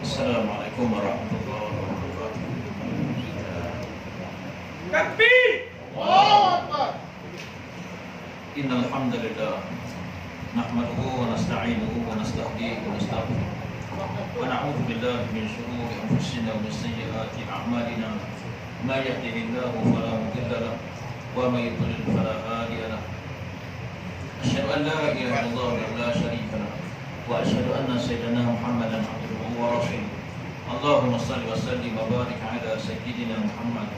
Assalamualaikum warahmatullahi wabarakatuh. Takbir! Allahu Akbar. Innal hamdalillah nahmaduhu wa nasta'inuhu wa nastahdihi wa nastaghfiruh. Wa na'udzu billahi min shururi anfusina wa min sayyiati a'malina. May yahdihillahu fala mudilla lahu wa may yudlil fala hadiya lahu. Asyhadu an la ilaha illallah wa la syarika lahu wa asyhadu anna sayyidana Muhammadan abduhu wa rasuluh. Allahumma shalli wa sallim wa barik ala sayyidina Muhammad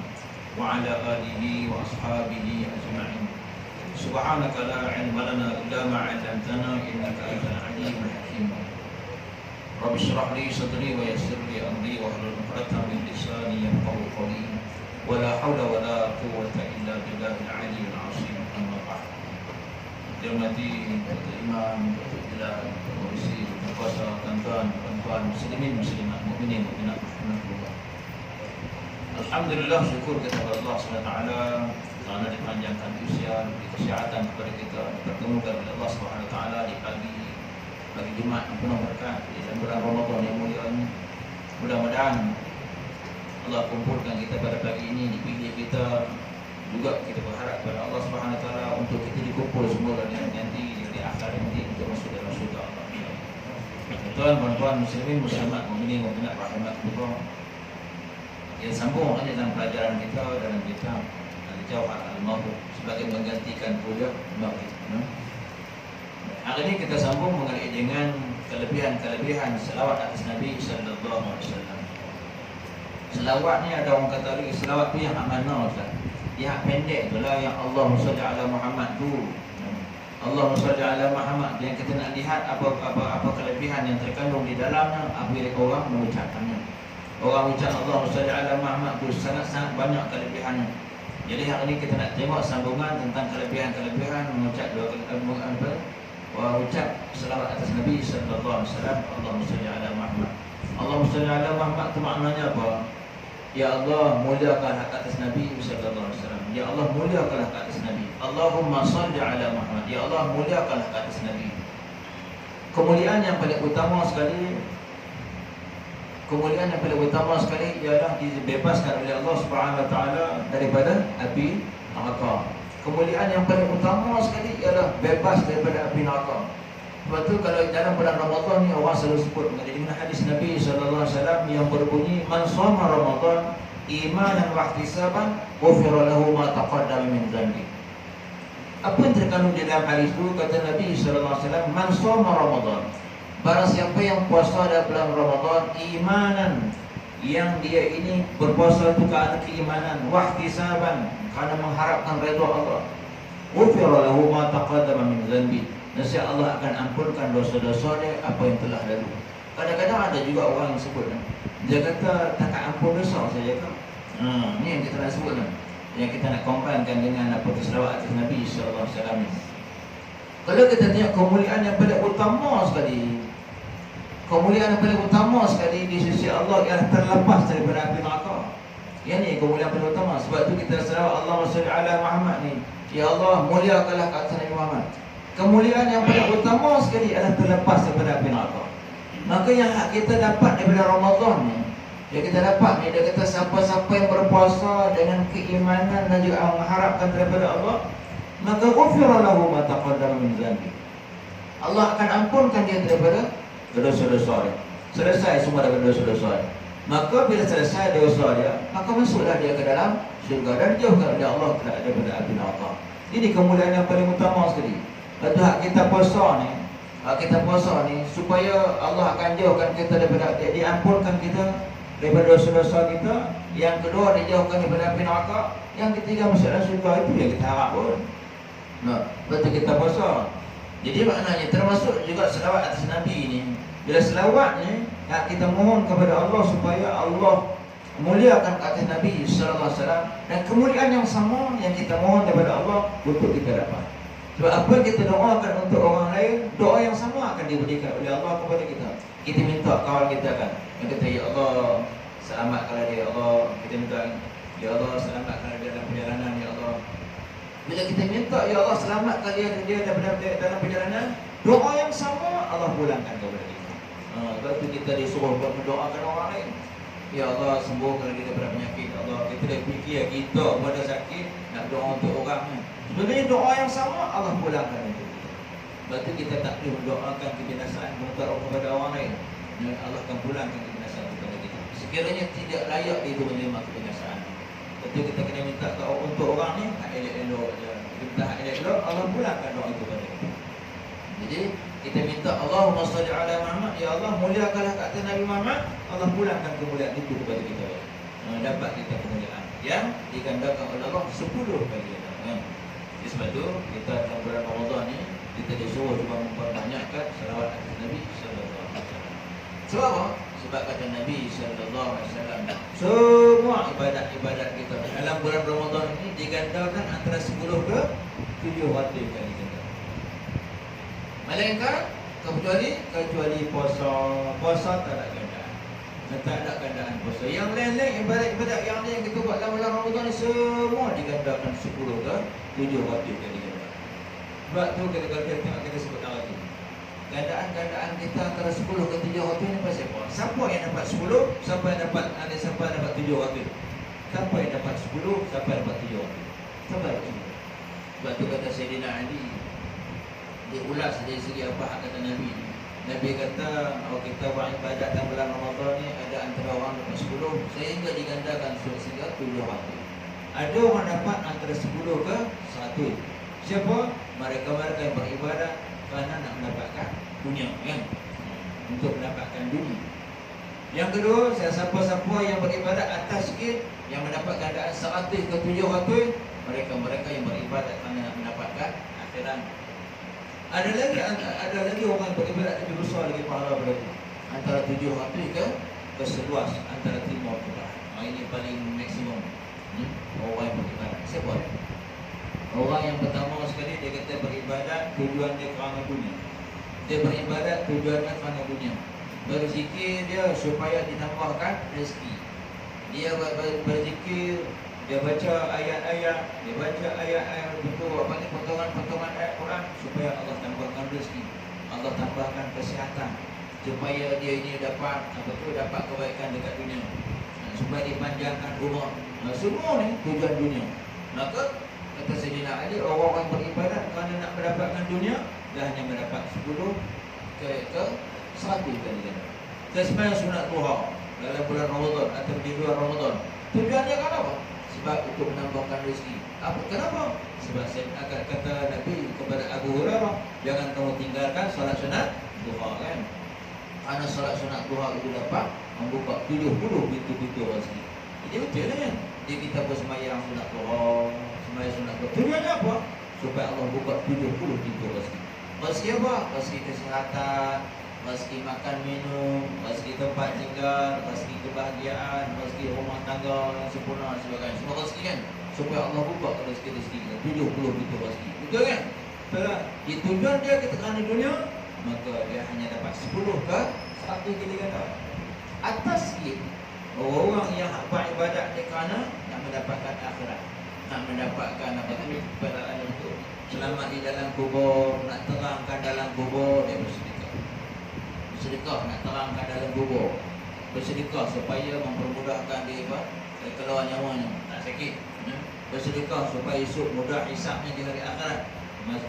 wa ala alihi wa ashabihi ajma'in. Subhanaka la ilma lana illa ma 'allamtana innaka antal alimul hakim. Rabbi shrah li sadri wa yassir li amri wa hlul 'uqdatam min lisani yafqahu qawli. Wa la haula wa la quwwata illa billahil 'aliyyil 'azim. Amma ba'd. Dirmati Imam Bilal Polisi Kuasa tuan-tuan muslimin muslimat mukminin mukminat rahimakumullah. Alhamdulillah, syukur kepada Allah SWT kerana dipanjangkan usia, diberi kesihatan kepada kita, dipertemukan oleh Allah SWT di pagi Jumaat yang penuh berkat di bulan Ramadan yang mulia ini. Mudah-mudahan Allah kumpulkan kita pada pagi ini, dipilih kita, juga kita berharap kepada Allah SWT untuk kita dikumpul semua nanti di akhir nanti untuk masuk dalam syurga Allah. Tuan-tuan muslimin muslimat mukminin mukminat rahimakumullah. Yang sambung aja dalam pelajaran kita dalam kitab Al-Jawhar Al-Mahfuz sebagai menggantikan kuliah maghrib. Hari ini kita sambung mengenai dengan kelebihan-kelebihan selawat atas Nabi sallallahu alaihi wasallam. Selawat ni ada orang kata lagi selawat tu yang hak mana Ustaz? Yang pendek tu lah, yang Allahumma shalli ala Muhammad tu. Allahumma shalli ala Muhammad, yang kita nak lihat apa kelebihan yang terkandung di dalamnya apabila orang mengucapkannya. Orang ucap Allahumma shalli ala Muhammad itu sangat-sangat banyak kelebihannya. Jadi hari ini kita nak tengok sambungan tentang kelebihan-kelebihan mengucap dua kali ucap selawat atas Nabi sallallahu alaihi wasallam. Allahumma shalli ala Muhammad. Allahumma shalli ala Muhammad itu maknanya apa? Ya Allah, muliakan hak atas Nabi sallallahu alaihi wasallam. Ya Allah, muliakan hak atas Nabi. Allahumma shalli ala Muhammad. Ya Allah, muliakan hak atas Nabi. Kemuliaan yang paling utama sekali ialah dibebaskan oleh Allah Subhanahu wa taala daripada api neraka. Kemuliaan yang paling utama sekali ialah bebas daripada api neraka. Sebab tu kalau dalam bulan Ramadan ni orang selalu sebut dengan hadis Nabi sallallahu alaihi wasallam yang berbunyi man shoma Ramadan imanan wa ihtisaban ghufira lahu ma taqaddama min dhanbi. Apa yang terkandung di dalam hadis itu? Kata Nabi sallallahu alaihi wasallam, man shoma Ramadan, barang siapa yang puasa dalam bulan Ramadan imanan, yang dia ini berpuasa itu kerana keimanan, wahtisaban, kerana mengharapkan redha Allah, ghufira lahu ma taqaddama min dhanbi, nescaya Allah akan ampunkan dosa-dosa dia apa yang telah lalu. Kadang-kadang ada juga orang yang sebut dia kata tak ampun dosa saja kan. Ni yang kita nak sebut yang kita nak combine-kan dengan apa selawat atas Nabi sallallahu alaihi wasallam. Kalau kita tengok kemuliaan yang paling utama sekali di sisi Allah ialah terlepas daripada api neraka. Yang ni kemuliaan paling utama. Sebab tu kita selawat Allahumma shalli ala Muhammad ni. Ya Allah, muliakanlah ke atas Nabi Muhammad. Kemuliaan yang paling utama sekali adalah terlepas daripada api neraka. Maka yang kita dapat daripada Ramadan ni, yang kita dapat ni, dia kata siapa-siapa yang berpuasa dengan keimanan dan juga mengharapkan daripada Allah, maka ghufira lahu ma taqaddama min dhanbi. Allah akan ampunkan dia daripada dosa-dosa dia. Selesai semua daripada dosa-dosa dia. Maka bila selesai dosa dia, maka masuklah dia ke dalam syurga dan jauhkan oleh Allah daripada api neraka. Ini kemuliaan yang paling utama sekali. Lepas hak kita puasa ni supaya Allah akan jauhkan kita daripada, diampunkan kita daripada dosa-dosa kita. Yang kedua, dijauhkan daripada api neraka. Yang ketiga, masuk dalam syurga. Itu yang kita harap pun. Betul kita puasa. Jadi maknanya termasuk juga selawat atas Nabi ni. Bila selawat ni, kita mohon kepada Allah supaya Allah muliakan atas Nabi sallallahu alaihi wasallam, dan kemuliaan yang sama yang kita mohon daripada Allah untuk kita dapat. Sebab apa yang kita doakan untuk orang lain, doa yang sama akan diberikan oleh Allah kepada kita. Kita minta kawan kita kan, yang kata ya Allah selamatkanlah dia, ya Allah. Kita minta ya Allah selamatkanlah dia dalam perjalanan, ya Allah. Bila kita minta ya Allah selamatkan dia dalam perjalanan, doa yang sama Allah pulangkan kepada kita. Lepas tu kita disuruh buat mendoakan orang lain. Ya Allah, sembuhkan kita daripada penyakit. Ya Allah, kita dah fikir kita pada sakit nak doa untuk orang. Sebenarnya doa yang sama Allah pulangkan untuk kita. Lepas tu kita tak boleh mendoakan kebinasaan kepada orang lain, dan Allah akan pulangkan kebinasaan kepada kita. Sekiranya tidak layak itu menerima kebinasaan. Lepas tu kita kena minta untuk orang ni hak elok-elok je. Kita minta hak elok-elok, Allah pulangkan doa itu kepada kita. Jadi kita minta Allahumma salli ala Muhammad, ya Allah muliakanlah kata Nabi Muhammad, Allah pulangkan kemuliaan itu kepada kita. Dapat kita kemuliaan yang digandakan oleh Allah 10 kali ganda. Jadi sebab tu kita dalam bulan Ramadan ni kita disuruh cuba memperbanyakkan selawat atas Nabi sallallahu alaihi wasallam. Sebab apa? Sebab kata Nabi sallallahu alaihi wasallam, semua ibadat-ibadat kita dalam bulan Ramadan ini digandakan antara 10 ke 700 kali ganda. Melainkan kecuali puasa tak ada gandaan. Tak ada gandaan puasa. Yang lain-lain ibadat-ibadat yang lain kita buat dalam bulan Ramadan ni semua digandakan 10 ke 700 kali ganda. Sebab tu kita tengok kita sebut lagi. Gandaan-gandaan kita antara 10 ke 700 ni pasal apa? Siapa yang dapat 10? Siapa yang dapat 700? Siapa yang dapat 10? Siapa yang dapat 700? Siapa yang dapat 10? Sebab tu kata Sayyidina Ali, diulas dari segi apa kata Nabi. Nabi kata, kalau kita buat ibadat dalam bulan Ramadan ni ada antara orang dapat 10 sehingga digandakan sehingga 700. Ada orang dapat antara 10 ke 100. Siapa? Mereka-mereka yang beribadat kerana nak mendapatkan dunia, kan? Untuk mendapatkan dunia. Yang kedua, siapa-siapa yang beribadat atas sikit yang mendapat gandaan 100 ke 700, mereka-mereka yang beribadat kerana nak mendapatkan akhirat. Ada lagi orang beribadat lebih besar lagi pahala pada itu. Antara 700 ke seluas antara timur ke barat. Ini paling maksimum. Orang yang beribadat. Siapa? Orang yang pertama sekali dia kata beribadat tujuan dia kerana dunia. Dia beribadat tujuannya kerana dunia. Berzikir dia supaya ditambahkan rezeki. Dia berzikir, dia baca ayat-ayat, potongan-potongan ayat Quran supaya Allah tambahkan rezeki, Allah tambahkan kesihatan, supaya dia ini dapat kebaikan dekat dunia, supaya dipanjangkan umur. Semua ni tujuan dunia. Maka kata Sayyidina Ali, orang-orang beribadat kerana nak mendapatkan dunia dah hanya mendapat 10 ke 100 kali ganda. Kita sembahyang sunat duha dalam bulan Ramadan atau di luar Ramadan. Tujuannya kan apa? Sebab untuk menambahkan rezeki. Kenapa? Sebab saya akan kata Nabi kepada Abu Hurairah, jangan kamu tinggalkan solat sunat duha, kan? Karena solat sunat duha itu dapat membuka 70 pintu-pintu rezeki. Jadi betul kan? Jadi kita bersemayang sunat duha, sembahyang sunat duha. Tujuannya apa? Supaya Allah buka 70 pintu rezeki. Rezeki apa? Rezeki kesihatan, rezeki makan minum, rezeki tempat tinggal, rezeki kebahagiaan, rezeki rumah tangga yang sempurna dan sebagainya. Semua rezeki kan? Supaya Allah buka rezeki-rezeki kita 70 pintu rezeki. Betul kan? Kalau tujuan dia kita kerana dunia, maka dia hanya dapat 10 ke 1 kali ganda. Atas sikit, orang yang buat ibadat dia kerana nak mendapatkan akhirat, nak mendapatkan apa tu pada alam itu, selamat di dalam kubur, nak terangkan dalam kubur, dia bersedekah nak terangkan dalam kubur, bersedekah supaya mempermudahkan dia keluar nyawanya, tak sakit. Bersedekah supaya esok mudah hisapnya di hari akhirat.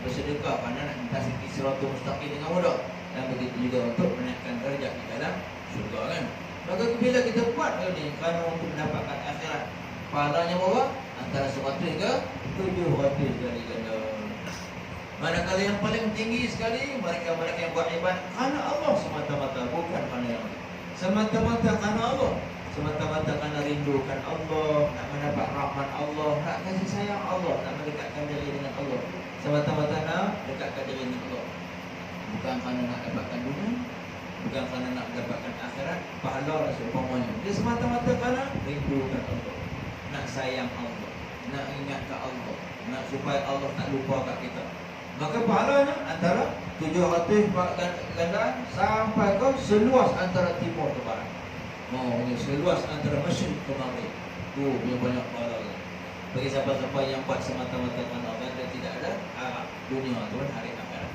Bersedekah kerana nak mentasiki siratul mustaqim dengan mudah, dan begitu juga untuk menaikkan darjat di dalam syurga, kan? Maka bila kita buat ini kerana untuk mendapatkan akhirat, pahalanya berapa? Antara 100 ke 700 kali ganda. Manakala yang paling tinggi sekali mereka-mereka yang buat ibadat kerana Allah semata-mata, bukan kerana yang lain. Semata-mata kerana Allah, semata-mata kerana rindukan Allah, nak mendapat rahmat Allah, nak kasih sayang Allah, nak mendekatkan diri dengan Allah. Semata-mata nak dekatkan diri dengan Allah. Bukan kerana nak dapatkan dunia, bukan kerana nak mendapatkan akhirat, pahala dan seumpamanya. Dia semata-mata kerana rindukan Allah, nak sayang Allah, nak ingatkan Allah, nak supaya Allah tak lupa kat kita. Maka pahalanya antara 700 gandaan sampai ke seluas antara timur ke barat. Seluas antara Mesir ke Maghrib. Dia banyak pahala. Bagi siapa-siapa yang buat semata-mata kerana Allah dan tidak ada harap dunia ataupun hari akhirat.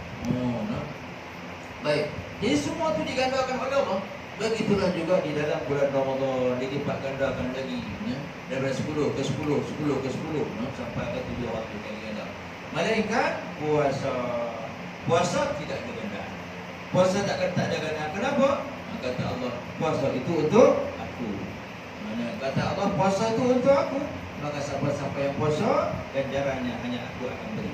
Baik. Jadi semua itu digandakan oleh Allah. Begitulah juga di dalam bulan Ramadan dilipat gandakan lagi, ya. Daripada 10 ke 10, 10 ke 10, ya, sampai ke 700 kali ganda. Malaikat puasa tidak ada gandaan. Puasa tak ada gandaan. Kenapa? Kata Allah, puasa itu untuk aku. Mana kata Allah, puasa itu untuk aku. Maka siapa-siapa yang puasa, ganjarannya hanya aku akan beri.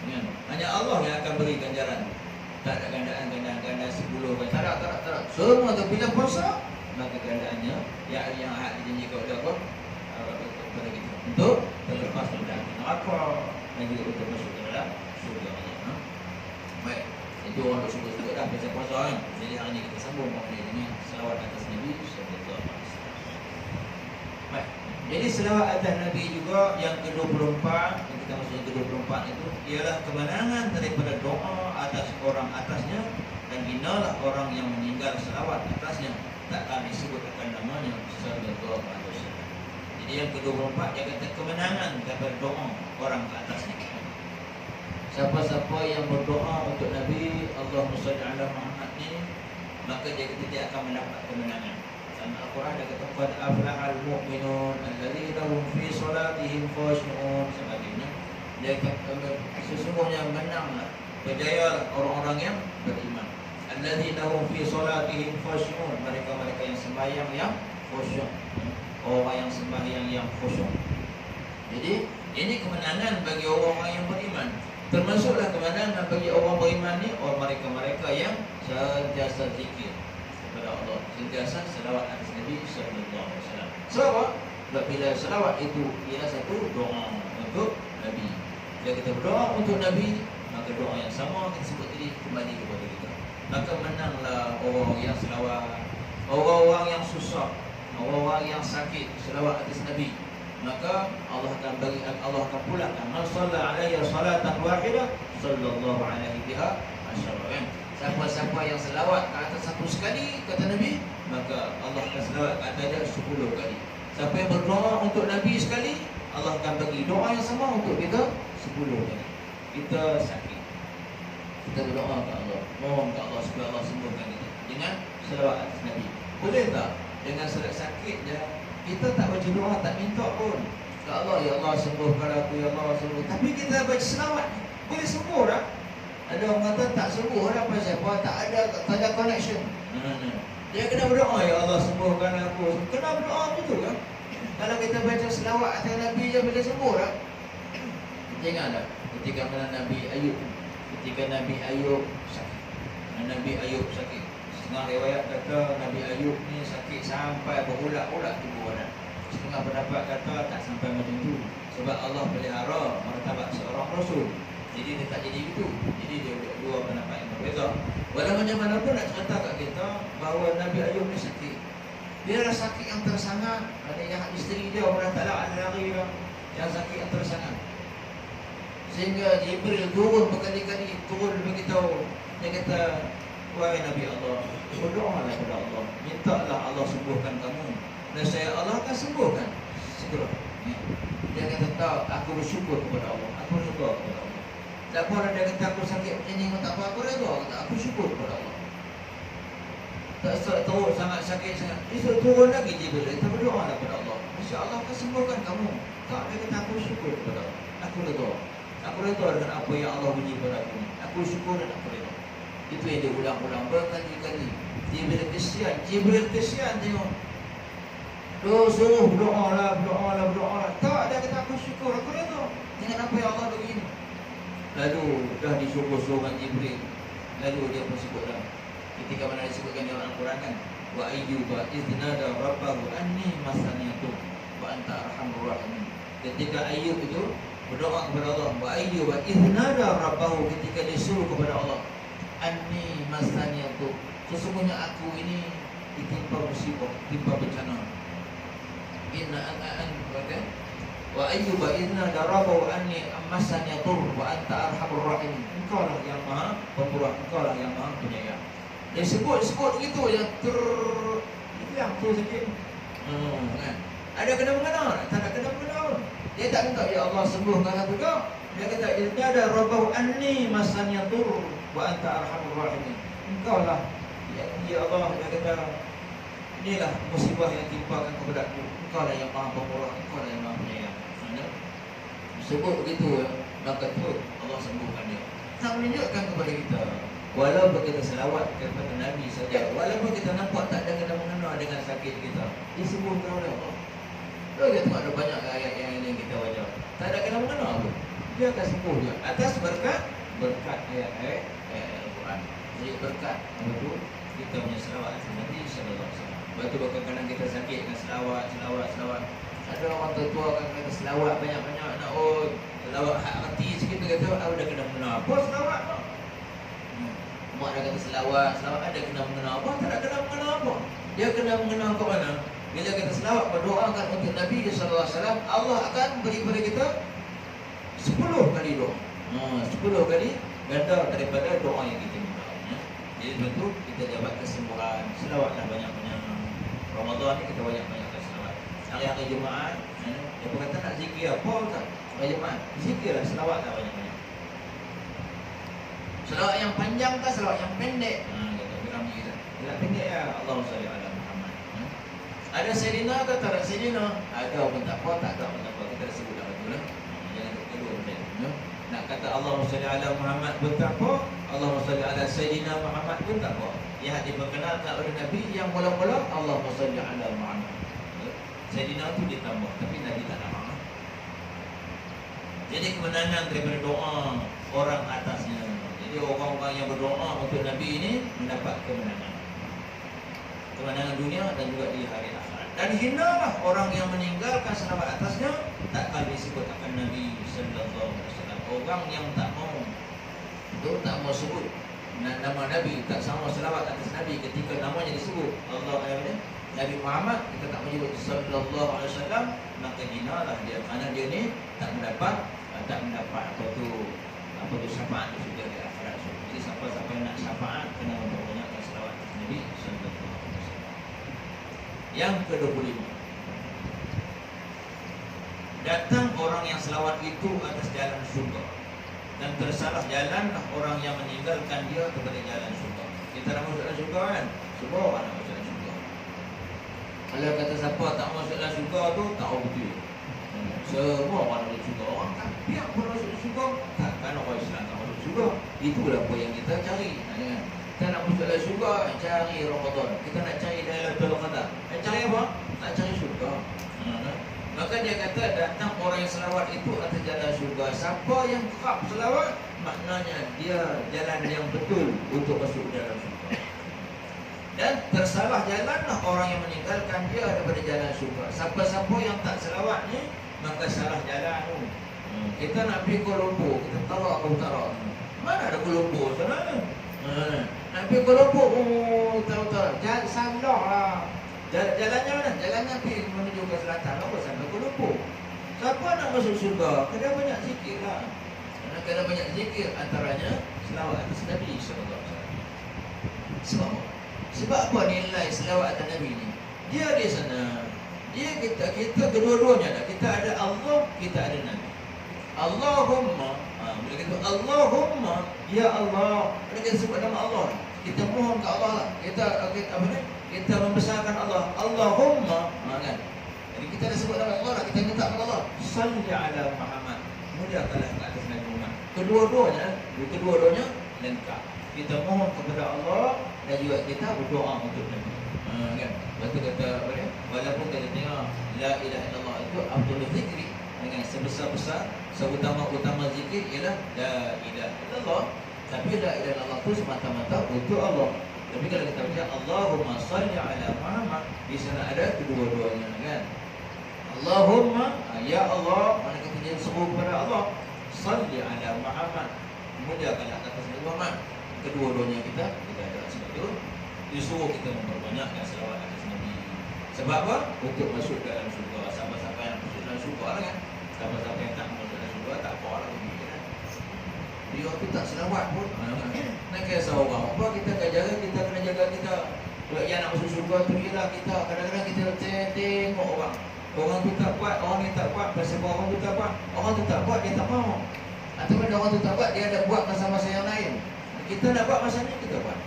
Ya. Hanya Allah yang akan beri ganjaran. Tak ada gandaan 10 kan. Tak ada. Semua tu bila puasa, maka gandaannya yang hak dijanjikan oleh Allah kepada kita untuk terlepas dari neraka dan juga untuk masuk ke dalam syurga Allah. Baik, itu orang syurga juga dah pasal puasa kan. Jadi hari ini kita sambung dengan selawat atas Nabi sallallahu alaihi wasallam. Baik. Jadi selawat atas Nabi juga yang ke-24, yang kita masuk yang ke-24 itu ialah kemenangan daripada doa atas orang atasnya, dan binalah orang yang meninggal selawat atasnya tak akan disebut akan namanya sallallahu alaihi wasallam. Jadi yang ke-24 dia kata kemenangan daripada doa orang ke atasnya. Siapa-siapa yang berdoa untuk Nabi Allahumma shalli ala Muhammad ni, maka dia akan mendapat kemenangan. Dan Al-Quran dia kata qad aflahal mu'minun alladzina hum fi salatihim khashi'un, sebagainya. Dia kata sesungguhnya menanglah, berjaya orang-orang yang beriman. Alladzina hum fi salatihim khashi'un, mereka-mereka yang sembahyang yang khusyuk. Orang yang sembahyang yang khusyuk. Jadi ini kemenangan bagi orang-orang yang beriman. Termasuklah kemenangan bagi orang beriman ni orang mereka-mereka yang sentiasa zikir kepada Allah, sentiasa selawat atas Nabi sallallahu alaihi wasallam. Sebab bila selawat itu ialah satu doa untuk Nabi. Bila kita berdoa untuk Nabi, maka doa yang sama kita sebut tadi kembali kepada kita. Maka menanglah orang yang selawat, orang-orang yang susah, orang-orang yang sakit selawat atas Nabi. Maka Allah akan pulangkan man shalla alaihi salatan wahidah sallallahu alaihi biha asyara. Siapa-siapa yang selawat ke atas satu sekali kata Nabi, maka Allah akan selawat ke atas dia 10 kali. Siapa yang berdoa untuk Nabi sekali, Allah akan bagi doa yang sama untuk kita 10 kali. Kita sakit, kita berdoa ke Allah, mohon ke Allah supaya Allah sembuhkan kita dengan selawat atas Nabi. Boleh tak dengan sakit je kita tak baca doa, tak minta pun ke Allah, ya Allah sembuhkan aku, ya Allah sembuh, tapi kita baca selawat boleh sembuh tak? Ada orang kata tak sembuh lah, pasal apa? Tak ada connection. Dia kena berdoa, ya Allah sembuhkan aku. Kena berdoa betul kan? Kalau kita baca selawat atas Nabi je boleh sembuh tak? Kita ingat tak? Ketika mana Nabi Ayub, ketika Nabi Ayub sakit, Nabi Ayub sakit. Setengah riwayat kata Nabi Ayub ni sakit sampai berulat-ulat tubuh badan. Setengah pendapat kata tak sampai macam tu, sebab Allah pelihara martabat seorang Rasul. Jadi dia tak jadi gitu. Jadi dia dua pendapat yang berbeza. Walau macam mana pun nak cerita kat kita bahawa Nabi Ayub ni sakit. Dia adalah sakit yang tersangat. Ada yang isteri dia Allah Ta'ala al-Laghi yang sakit yang tersangat, sehingga Jibril turun berkali-kali, turun beritahu. Dia kata, wahai Nabi Allah, berdoalah kepada Allah, mintalah Allah sembuhkan kamu, dan saya Allah akan sembuhkan segera. Dia kata, tak, aku bersyukur kepada Allah, aku bersyukur kepada Allah. Tak apa dia kata aku sakit macam ni, tak apa, aku redha, kata aku syukur kepada Allah. Tak tahu sangat sakit sangat, dia turun lagi Jibril, kita berdoalah kepada Allah, insya-Allah akan sembuhkan kamu. Tak, dia kata aku syukur kepada Allah, aku redha. Aku redha dengan apa yang Allah beri kepada aku ni. Aku syukur dan aku redha. Itu yang dia ulang-ulang berkali-kali. Jibril kesian tengok. Suruh berdoalah. Tak, dia kata aku syukur, aku redha dengan apa yang Allah beri ni. Lalu dah disuruh-suruh dengan Jibril. Lalu dia pun sebutlah. Ketika mana disebutkan dalam Al-Quran kan, wa ayyuba idnada rabbahu anni masaniyatu wa anta arhamur rahimin. Ketika Ayyub itu berdoa kepada Allah, wa ayyuba idnada rabbahu, ketika disuruh kepada Allah, anni masaniyatu, sesungguhnya aku ini ditimpa musibah, ditimpa bencana. Inna an wa ayyuba idnada rabbahu anni masaniyatu wa anta arhamur rahimin. Engkau lah yang maha pemurah, engkau lah yang maha penyayang. Dia sebut begitu je, hilang tu sikit. Kan? Ada kena-mengena? Tak ada kena-mengena. Dia tak minta, ya Allah sembuhkan aku tak. Dia kata, ada rabbahu anni masaniyatur wa anta arhamur rahimin. engkau lah ya Allah, dia kata inilah musibah yang timpakan kepada aku, engkau lah yang maha pemurah, engkau lah yang maha penyayang. Sebut begitu, maka tu Allah sembuhkan dia. Nak menunjukkan kepada kita, walaupun kita selawat kepada Nabi saja, walaupun kita nampak tak ada kena-mengena dengan sakit kita, disembuhkan oleh Allah. Kita tengok ada banyak ayat yang kita baca, tak ada kena-mengena pun, dia akan sembuh dia atas berkat ayat-ayat Al-Quran. Jadi berkat apa tu? Kita punya selawat Nabi sallallahu alaihi wasallam. Lepas tu kadang-kadang kita sakit dengan selawat. Ada orang tua kan kata selawat banyak-banyak, nak selawat hati sikit tu kata ada kena mengena apa selawat tu. Mak dah kata selawat ada kena mengena apa? Tak ada kena mengena apa. Dia kena mengena ke mana? Bila kita selawat berdoakan untuk Nabi sallallahu alaihi wasallam, Allah akan beri kepada kita 10 kali doa. 10 kali ganda daripada doa yang kita minta. Jadi tentu kita dapat kesembuhan. Selawatlah banyak-banyak. Ramadan ni kita banyak-banyakkan selawat. Hari-hari Jumaat, dia berkata nak zikir apa tak? Hari Jumaat, zikirlah, selawatlah banyak-banyak. Selawat yang panjang ke selawat yang pendek? Kata bilang dia kata, selawat pendek ya, Allahumma salli ala Muhammad. Ada Sayyidina ke tak ada Sayyidina? Ada pun tak apa, tak ada pun tak apa. Kita dah sebut dah betul lah. Jangan kedua benda. Nak kata Allahumma salli ala Muhammad pun tak apa, Allahumma salli ala Sayyidina Muhammad pun tak apa. Yang diperkenalkan oleh Nabi yang mula-mula Allahumma salli ala Muhammad. Sayyidina itu ditambah, tapi Nabi tak nama. Jadi kemenangan daripada doa orang atasnya. Jadi orang-orang yang berdoa untuk Nabi ini mendapat kemenangan. Kemenangan dunia dan juga di hari akhirat. Dan hinalah orang yang meninggalkan selawat atasnya, takkan disebut akan Nabi sallallahu alaihi wasallam. Orang yang tak mau sebut nama Nabi, tak sama selawat atas Nabi ketika namanya disebut Nabi Muhammad, kita tak menyebut sallallahu alaihi wasallam, maka hinalah dia, kerana dia ni tak mendapat apa tu syafaat di surga di akhirat. Jadi siapa-siapa yang nak syafaat kena memperbanyakkan selawat Nabi sallallahu alaihi wasallam. Yang ke-25, datang orang yang selawat itu atas jalan surga, dan tersalah jalanlah orang yang meninggalkan dia kepada jalan surga. Kita nak masuk dalam surga kan? Semua orang nak masuk dalam surga. Kalau kata siapa tak masuk dalam surga tu, tahu betul. Semua orang nak masuk surga. Orang kafir pun masuk surga, takkan orang Islam tak masuk surga. Itulah apa yang kita cari. Kita nak masuk dalam surga, cari Ramadan. Kita nak cari Lailatul Qadar. Cari apa? Nak cari surga. Maka dia kata datang orang yang selawat itu atas jalan surga. Siapa yang kerap selawat, maknanya dia jalan yang betul untuk masuk dalam surga. Dan tersalah jalanlah orang yang meninggalkan dia daripada jalan surga. Siapa-siapa yang tak selawat ni, maka salah jalan. Kita nak pergi Kuala Lumpur, kita tarak ke utara. Mana ada Kuala Lumpur sana? Nak pergi Kuala Lumpur, utara-utara. Salah lah. Jalannya mana? Jalannya pergi menuju ke selatan. Apa sampai Kuala Lumpur? Siapa nak masuk surga? Kena banyak zikir lah. Kena banyak zikir, antaranya selawat atas Nabi sallallahu alaihi wasallam. Sebab apa nilai selawat atas Nabi ni? Dia di sana. Dia kita kedua-duanya dah. Kita ada Allah, kita ada Nabi. Allahumma, bila kita Allahumma, ya Allah. Bila kita sebut nama Allah, kita mohon ke Allah lah. Kita membesarkan Allah. Allahumma, kan? Jadi kita dah sebut nama Allah lah, kita minta kepada Allah. Salli ala Muhammad. Mudahkanlah ke atas Nabi Muhammad. Kedua-duanya lengkap. Kita mohon kepada Allah dan juga kita berdoa untuk Nabi. Kan? Lepas tu kata apa dia? Walaupun kita tengok la ilaha illallah itu afdalul zikri, dengan sebesar-besar, seutama-utama zikir ialah la ilaha illallah. Tapi la ilaha illallah itu semata-mata untuk Allah. Tapi kalau kita baca Allahumma salli ala Muhammad, di sana ada kedua-duanya kan. Allahumma, ya Allah, mana kita jadi seru kepada Allah. Salli ala Muhammad, mudahkanlah atas Nabi Muhammad. Kedua-duanya kita ada. Sebab itu disuruh kita memperbanyakkan selawat atas Nabi. Sebab apa? Untuk masuk dalam surga. Siapa-siapa yang masuk dalam surga lah kan. Siapa-siapa yang tak masuk dalam surga, tak apa lah. Dia tu tak selawat pun. Nak kisah orang apa, kita kena jaga kita. Sebab yang nak masuk surga tu ialah kita. Kadang-kadang kita tengok orang. Orang tu tak buat, orang ni tak buat. Sebab orang tu tak buat, orang tu tak buat, dia tak mahu. Ataupun orang tu tak buat, dia ada buat masa-masa yang lain. Kita nak buat masa ni, kita buat.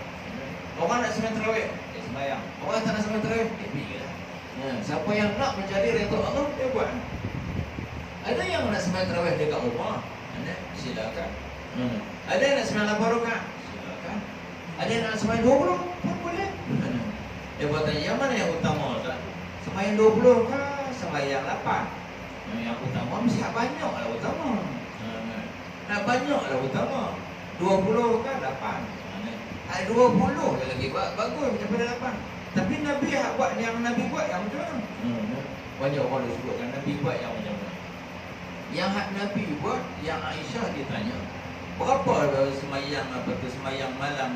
Orang nak sembahyang tarawih, dia sembahyang. Orang tak nak sembahyang tarawih, dia pergi lah. Siapa yang nak mencari redha Allah, dia buat. Ada yang nak sembahyang tarawih dekat rumah, silakan. Ada yang nak sembahyang 8 rakaat, silakan. Ada yang nak sembahyang 20 pun boleh. Dia buat tanya, yang mana yang utama? Sembahyang 20 ke sembahyang 8? Yang utama mesti banyak lah utama. Nak banyak lah utama. 20 ke 8? 20 dia lagi bagus daripada 8. Tapi Nabi buat yang Nabi buat yang macam mana? Banyak orang dah sebutkan Nabi buat yang macam mana. Yang Nabi buat, yang Aisyah ditanya, berapa semayang semayang malam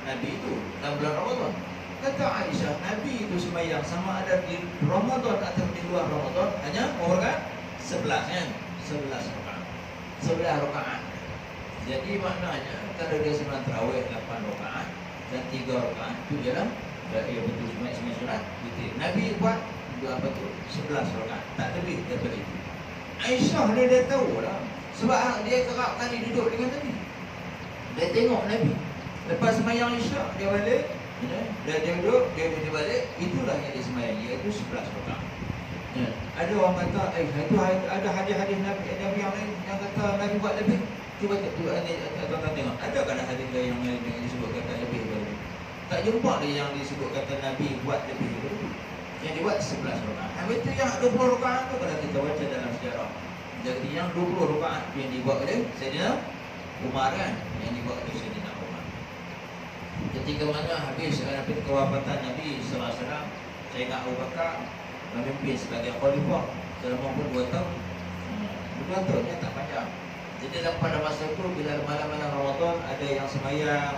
Nabi itu dalam bulan Ramadan? Kata Aisyah, Nabi itu semayang sama ada di Ramadan atau di luar Ramadan hanya orang 11 kan? 11 rakaat. 11 rakaat. Jadi maknanya kalau dia sembahyang tarawih 8 rakaat dan 3 rakaat itu ialah ia betul sembahyang sunat witir. Nabi buat apa tu? 11 rakaat, tak lebih daripada itu. Aisyah dia tahu lah sebab dia kerap kali duduk dengan Nabi. Dia tengok Nabi. Lepas sembahyang Isyak dia balik, dia duduk, dia balik, itulah yang dia sembahyang, iaitu 11 rakaat. Ada orang kata, itu ada hadis-hadis Nabi yang lain yang kata Nabi buat lebih. Cuba tuan-tuan tengok, ada kan hadis yang lain yang disebut kata lebih daripada. Tak jumpa dia yang disebut kata Nabi buat lebih daripada. Yang dibuat 11 rakaat. Habis itu yang 20 rakaat tu kalau kita baca dalam sejarah. Jadi yang 20 rakaat yang dibuat oleh Sayyidina Umar kan, yang dibuat oleh Sayyidina Umar. Ketika mana habis kewafatan Nabi sallallahu alaihi wasallam, Sayyidina Abu Bakar memimpin sebagai khalifah selama pun 2 tahun. 2 tahunnya tak panjang. Jadi pada masa itu bila malam-malam Ramadan ada yang sembahyang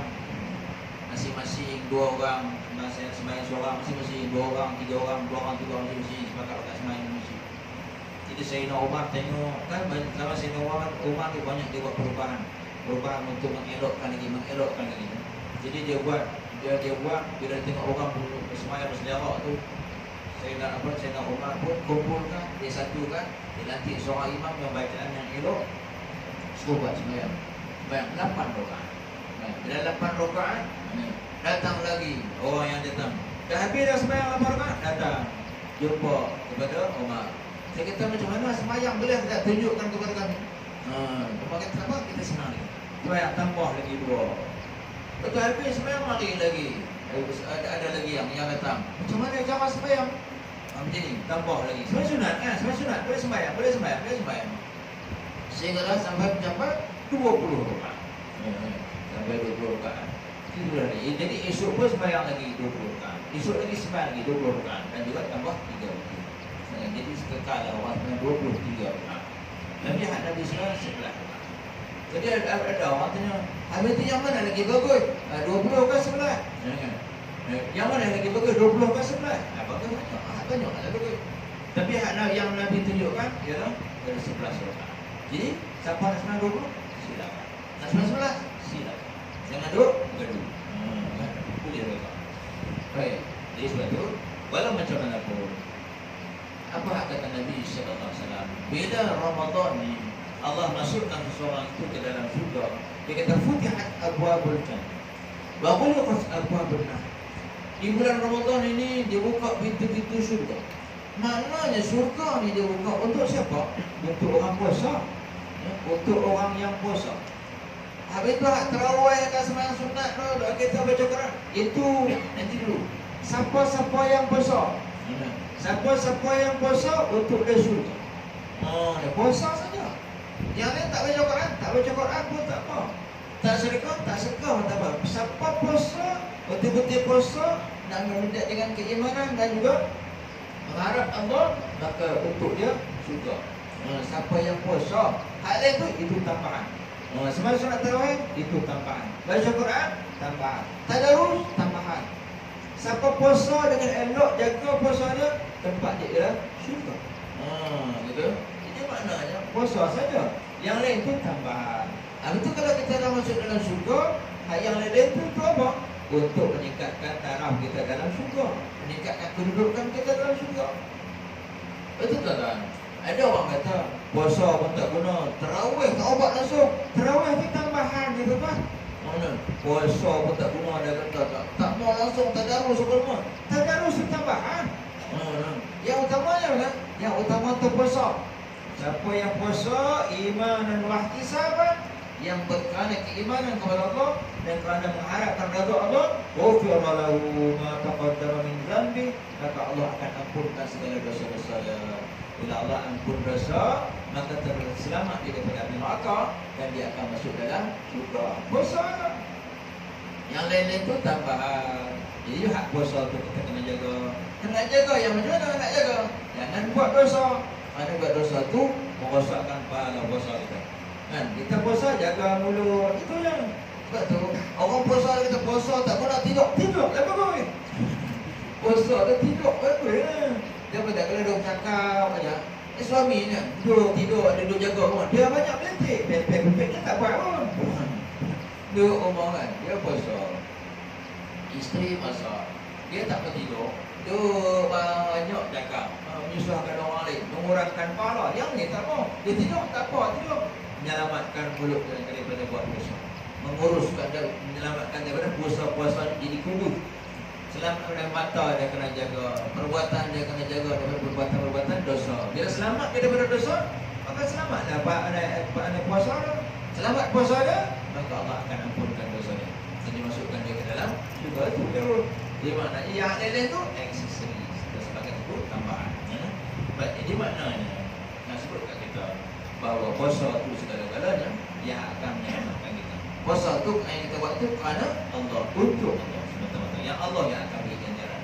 masing-masing 2 orang, masa sembahyang seorang masing-masing 2 orang, 3 orang, 2 orang, 3 orang masing-masing sepakat kat sembahyang masing. Jadi Sayyidina Umar tengok kan sama Sayyidina Umar ni banyak dia buat perubahan untuk mengelokkan lagi. Jadi dia buat bila tengok orang sembahyang berselerak tu, Sayyidina Umar pun kumpulkan, dia satukan, dia lantik seorang imam yang bacaan yang elok, suruh buat sembahyang 8 rakaat. Bila 8 rakaat datang lagi orang yang datang. Dah habis dah sembahyang 8 rakaat, datang jumpa kepada Umar. Saya kata macam mana sembahyang, boleh tak tunjukkan kepada kami? Umar kata apa? Kita senang ni. Sembahyang tambah lagi 2. Betul habis sembahyang mari lagi. Ada lagi yang datang. Macam mana cara sembahyang? Macam ni, tambah lagi. Sembahyang sunat kan? Sembahyang sunat. Boleh sembahyang. Sehinggalah sampai mencapai 20 rakaat. Sampai 20 rakaat. Jadi esok pun sembahyang lagi 20 rakaat. Esok lagi sembahyang lagi 20 rakaat dan juga tambah 3 rakaat. Jadi sekekal orang sembahyang 23 rakaat. Nabi Nabi sallallahu 11 rakaat. Jadi ada orang tanya, habis tu yang mana lagi bagus? 20 ke 11? Yang mana lagi bagus? 20 ke 11? Bagus banyak lah bagus. Tapi yang Nabi tunjukkan ialah 11 rakaat. Jadi siapa nak sembahyang 20? Silakan. Nak sembahyang 11? Silakan. Jangan gaduh. Boleh reka. Baik. Jadi sebab tu, walau macam mana pun, apa kata Nabi sallallahu alaihi wasallam? Bila Ramadan ni Allah masukkan seseorang itu ke dalam syurga, dia kata futihat abwabul jannah wa ghulqat abwabun nar. Di bulan Ramadan ini dia buka pintu-pintu syurga. Maknanya syurga ni dia buka untuk siapa? Untuk orang puasa. Untuk orang yang puasa. Habis tu hak tarawih ke sembahyang sunat tu kita baca Quran. Itu nanti dulu. Siapa-siapa yang puasa? Siapa-siapa yang puasa untuk dia syurga. Dia puasa saja. Yang lain tak baca Quran pun tak apa. Tak sedekah tak apa. Siapa puasa, betul-betul puasa dan mendekat dengan keimanan dan juga mengharap Allah, maka untuk dia syurga. Siapa yang puasa, hal lain tu itu tambahan. Sembahyang sunat tarawih itu tambahan. Baca Quran tambahan. Tadarus tambahan. Siapa puasa dengan elok jaga puasa dia, tempat dia ialah syurga. Gitu. Jadi maknanya puasa saja. Yang lain tu tambahan. Itu kalau kita dah masuk dalam syurga, yang lain tu apa? Untuk meningkatkan taraf kita dalam syurga, meningkatkan kedudukan kita dalam syurga. Betul tak? Ada orang kata puasa pun tak guna, tarawih tak ubat langsung. Tarawih ni tambahan gitu kan. Puasa pun tak guna, dia kata tak mau langsung tadarus semua. Tadarus tambahan. Yang utamanya kan? Yang utama tu puasa. Siapa yang puasa iman dan wahtisaban, yang berkerana keimanan kepada Allah dan kerana mengharapkan redha Allah, ghufira lahu ma taqaddama min dhanbi, maka Allah akan ampunkan segala dosa-dosanya. Bila Allah ampun dosa, maka terselamat dia daripada api neraka dan dia akan masuk dalam syurga. Puasa. Yang lain itu tambahan. Jadi hak puasa tu kita kena jaga. Kena jaga yang macam mana nak jaga? Jangan buat dosa. Ada buat dosa tu merosakkan pahala puasa kita. Kan? Kita puasa jaga mulut. Itu yang sebab tu orang puasa kita puasa tak pernah tidur. Tidur lah bagus. Puasa tu tidur bagus lah. Dia pun tak kena duduk cakap aja. Suami ni duduk tidur, ada duduk jaga rumah. Dia banyak belentik. Belentik dia tak buat pun. Duduk rumah kan. Dia puasa. Isteri masak. Dia tak pernah tidur. Duduk banyak cakap. Menyusahkan orang lain. Mengurangkan pahala. Yang ni tak mau. Dia tidur tak apa. Tidur. Menyelamatkan mulut daripada buat puasa. Menguruskan dia. Menyelamatkan daripada puasa-puasa jadi kudus. Selamat daripada mata dia kena jaga. Perbuatan dia kena jaga daripada perbuatan-perbuatan dosa. Bila selamat daripada dosa, maka selamatlah anak puasa dia. Selamat puasa dia, maka Allah akan ampunkan dosa dia. Dan dimasukkan dia ke dalam syurga itu. Di mana yang lain tu aksesori. Sebagai itu tambahan. Baik, di maknanya nak sebut kat kita bahawa puasa itu segala-galanya yang akan menyelamatkan kita. Puasa itu yang kita buat itu kerana Allah, untuk Allah. Yang Allah yang akan beri ganjaran.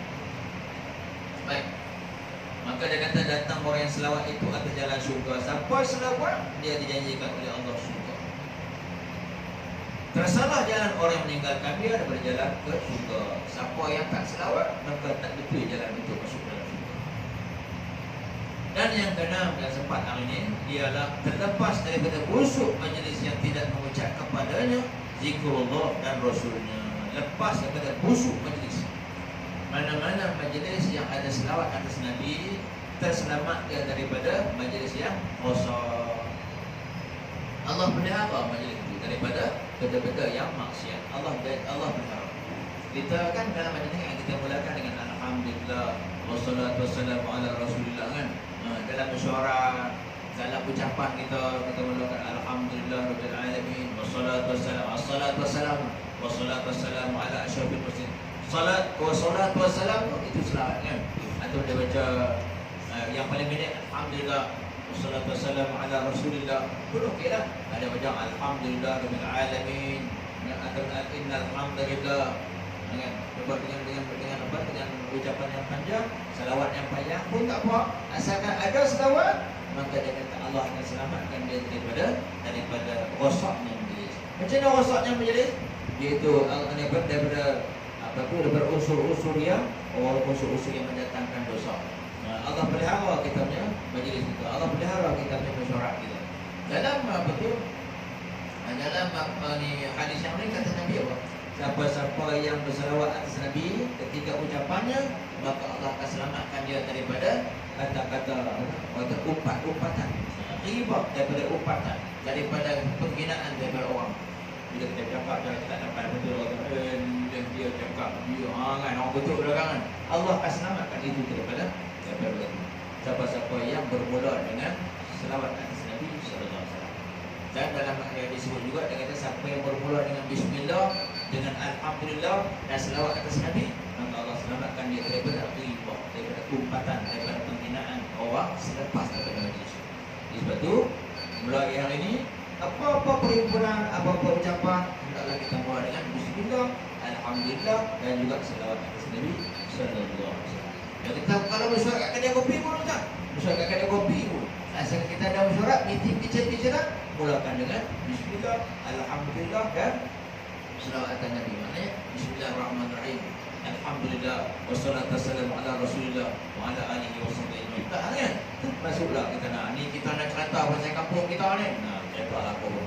Baik. Maka dia kata datang orang yang selawat itu atas jalan syurga. Siapa selawat, dia dijanjikan oleh Allah syurga. Tersalah jalan orang yang meninggalkan dia daripada jalan ke syurga. Siapa yang tak selawat, maka tak betul jalan untuk masuk dalam syurga. Dan yang keenam dan sempat hari ini ialah terlepas daripada busuk majlis yang tidak mengucap kepadanya zikrullah dan Rasulnya. Lepas daripada busuk majlis. Mana-mana majlis yang ada selawat atas Nabi, terselamat dia daripada majlis yang rosak. Allah pelihara majlis itu daripada benda-benda yang maksiat. Allah pelihara. Kita kan dalam majlis yang kita mulakan dengan alhamdulillah wassalatu wassalamu ala rasulillah kan. Dalam mesyuarat, dalam ucapan kita mulakan alhamdulillah rabbil alamin wassalatu wassalamu wassalatu wassalamu ala asyrafil mursalin. Salatu wassalamu itu selawat kan. Atau dia baca yang paling pendek alhamdulillah wassalatu wassalamu ala rasulillah. Pun okeylah. Ada baca alhamdulillah rabbil alamin atau innal hamdalillah dengan ucapan yang panjang, selawat yang panjang pun tak apa. Asalkan ada selawat, maka dia kata Allah akan selamatkan dia daripada rosaknya majlis. Macam mana rosaknya majlis? Iaitu daripada unsur-unsur yang mendatangkan dosa. Allah pelihara kita punya majlis kita. Allah pelihara kita punya mesyuarat kita. Dalam hadis yang lain kata Nabi apa? Siapa-siapa yang berselawat atas Nabi ketika ucapannya, maka Allah akan selamatkan dia daripada kata-kata umpatan, ghibah daripada umpatan, daripada penghinaan daripada orang. Bila kita cakap dia tak dapat betul dan dia cakap dia kan orang betul belakangan, Allah akan selamatkan itu daripada itu. Siapa-siapa yang bermula dengan selawat atas Nabi sallallahu alaihi wasallam. Dan dalam ayat disebut juga dia kata siapa yang bermula dengan bismillah, dengan alhamdulillah dan selawat atas Nabi, maka Allah selamatkan dia daripada ghibah, daripada umpatan, daripada penghinaan orang selepas daripada majlis. Sebab itu mulai hari ini apa-apa perhimpunan, apa-apa ucapan, hendaklah kita mula dengan bismillah, alhamdulillah dan juga selawat atas Nabi sallallahu alaihi wasallam. Dan kita kalau mesyuarat kat kedai kopi pun tak. Mesyuarat kat kedai kopi pun. Asal kita ada mesyuarat, meeting bicara-bicara, mulakan dengan bismillah, alhamdulillah dan selawat atas Nabi. Maknanya bismillahirrahmanirrahim. Alhamdulillah wassalatu wassalamu ala rasulillah wa ala alihi wasahbihi. Tak kan? Masuklah kita ni kita nak cerita pasal kampung kita ni. Ceritalah apa pun.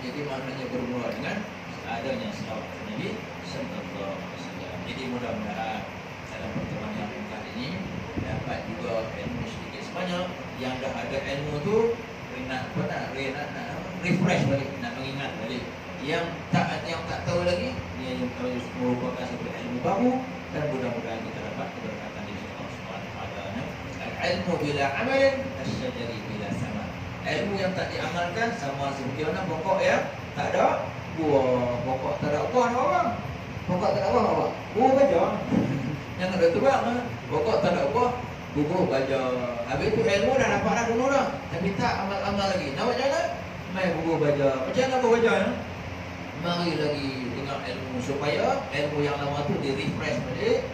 Jadi maknanya bermula dengan adanya selawat atas Nabi sallallahu alaihi wasallam. Jadi mudah-mudahan dalam pertemuan yang ringkas ini dapat juga ilmu sedikit sebanyak. Yang dah ada ilmu tu nak refresh balik, nak mengingat balik. Yang tak tahu baru, dan mudah-mudahan kita dapat keberkatan di sisi Allah Subhanahu wa taala. Al-ilmu bila amalin kasyajari bila sama. Ilmu yang tak diamalkan sama seperti mana pokok yang tak ada buah. Pokok tak ada buah orang. Pokok tak ada buah apa? Buah baja. Yang ada tebak lah. Pokok tak ada buah, bubuh baja. Habis tu ilmu dah dapat dah dulu dah. Tapi tak amal-amal lagi. Nak buat macam mana? Main bubuh baja. Macam mana bubuh baja ya? Mari lagi dengan ilmu supaya ilmu yang lama tu di refresh balik.